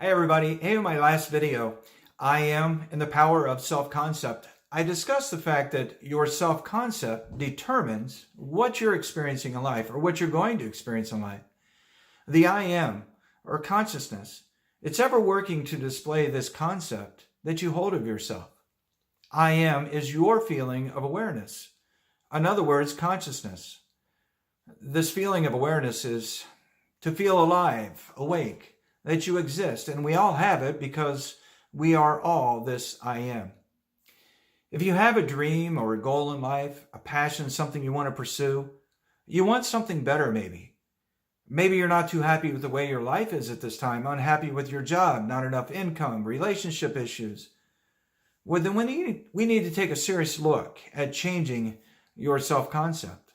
Hi everybody. Hey, in my last video, I am in the power of self-concept. I discussed the fact that your self-concept determines what you're experiencing in life or what you're going to experience in life. The I am, or consciousness, it's ever working to display this concept that you hold of yourself. I am is your feeling of awareness. In other words, consciousness. This feeling of awareness is to feel alive, awake, that you exist. And we all have it because we are all this I am. If you have a dream or a goal in life, a passion, something you want to pursue, you want something better maybe. Maybe you're not too happy with the way your life is at this time, unhappy with your job, not enough income, relationship issues. Well, then we need to take a serious look at changing your self-concept.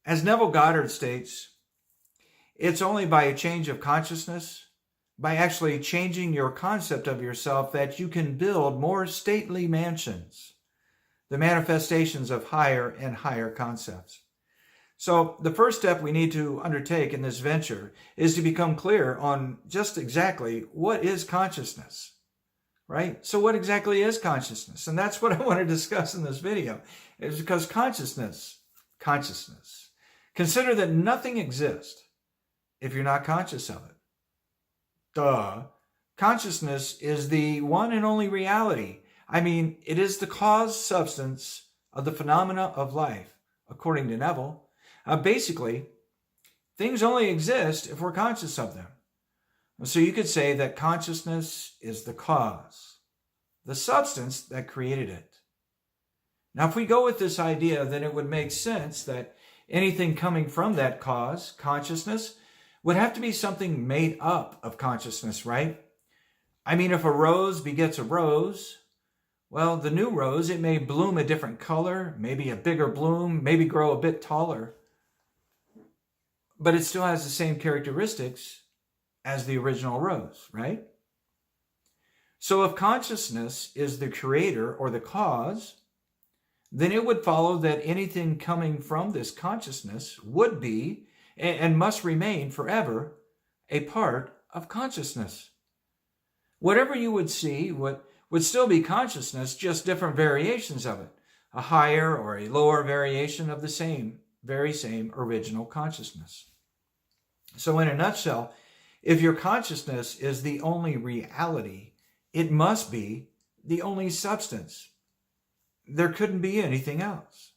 As Neville Goddard states, it's only by a change of consciousness, by actually changing your concept of yourself, that you can build more stately mansions, the manifestations of higher and higher concepts. So the first step we need to undertake in this venture is to become clear on just exactly what is consciousness, right? So what exactly is consciousness? And that's what I want to discuss in this video, is because consciousness, consider that nothing exists if you're not conscious of it. Duh. Consciousness is the one and only reality. I mean, it is the cause substance of the phenomena of life, according to Neville. Basically, things only exist if we're conscious of them. So you could say that consciousness is the cause, the substance that created it. Now, if we go with this idea, then it would make sense that anything coming from that cause, consciousness, would have to be something made up of consciousness, right? I mean, if a rose begets a rose, well, the new rose, it may bloom a different color, maybe a bigger bloom, maybe grow a bit taller, but it still has the same characteristics as the original rose, right? So if consciousness is the creator or the cause, then it would follow that anything coming from this consciousness would be and must remain forever a part of consciousness. Whatever you would see would still be consciousness, just different variations of it, a higher or a lower variation of the very same original consciousness. So in a nutshell, if your consciousness is the only reality, it must be the only substance. There couldn't be anything else.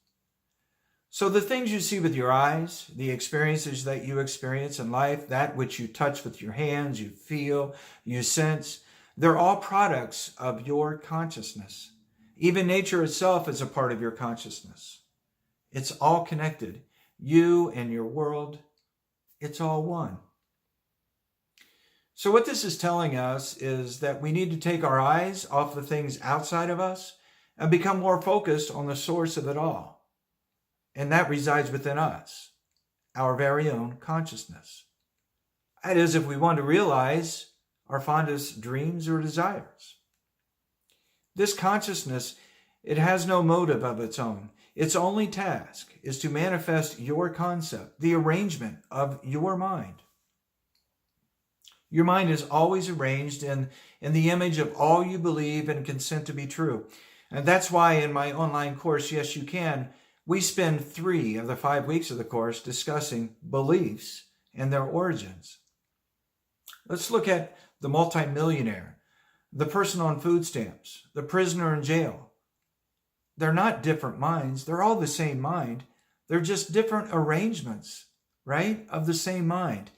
So the things you see with your eyes, the experiences that you experience in life, that which you touch with your hands, you feel, you sense, they're all products of your consciousness. Even nature itself is a part of your consciousness. It's all connected. You and your world, it's all one. So what this is telling us is that we need to take our eyes off the things outside of us and become more focused on the source of it all. And that resides within us, our very own consciousness. That is, if we want to realize our fondest dreams or desires. This consciousness, it has no motive of its own. Its only task is to manifest your concept, the arrangement of your mind. Your mind is always arranged in the image of all you believe and consent to be true. And that's why in my online course, Yes You Can, we spend 3 of the 5 weeks of the course discussing beliefs and their origins. Let's look at the multimillionaire, the person on food stamps, the prisoner in jail. They're not different minds. They're all the same mind. They're just different arrangements, right, of the same mind.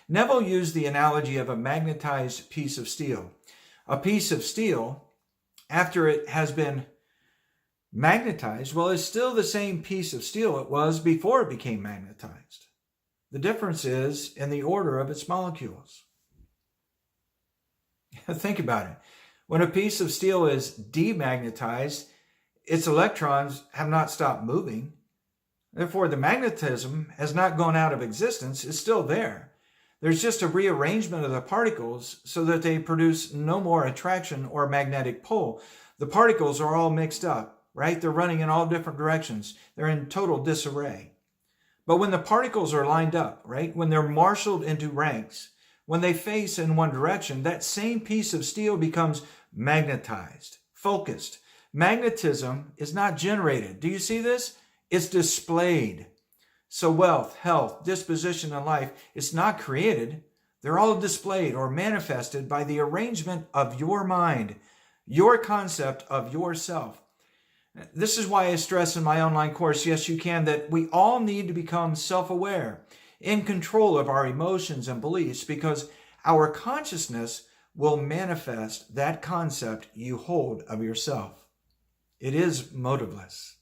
Neville used the analogy of a magnetized piece of steel. A piece of steel, after it has been magnetized, well, it's still the same piece of steel it was before it became magnetized. The difference is in the order of its molecules. Think about it. When a piece of steel is demagnetized, its electrons have not stopped moving. Therefore, the magnetism has not gone out of existence. It's still there. There's just a rearrangement of the particles so that they produce no more attraction or magnetic pull. The particles are all mixed up, right? They're running in all different directions. They're in total disarray. But when the particles are lined up, right? When they're marshaled into ranks, when they face in one direction, that same piece of steel becomes magnetized, focused. Magnetism is not generated. Do you see this? It's displayed. So wealth, health, disposition in life, it's not created. They're all displayed or manifested by the arrangement of your mind, your concept of yourself. This is why I stress in my online course, Yes You Can, that we all need to become self-aware, in control of our emotions and beliefs, because our consciousness will manifest that concept you hold of yourself. It is motiveless.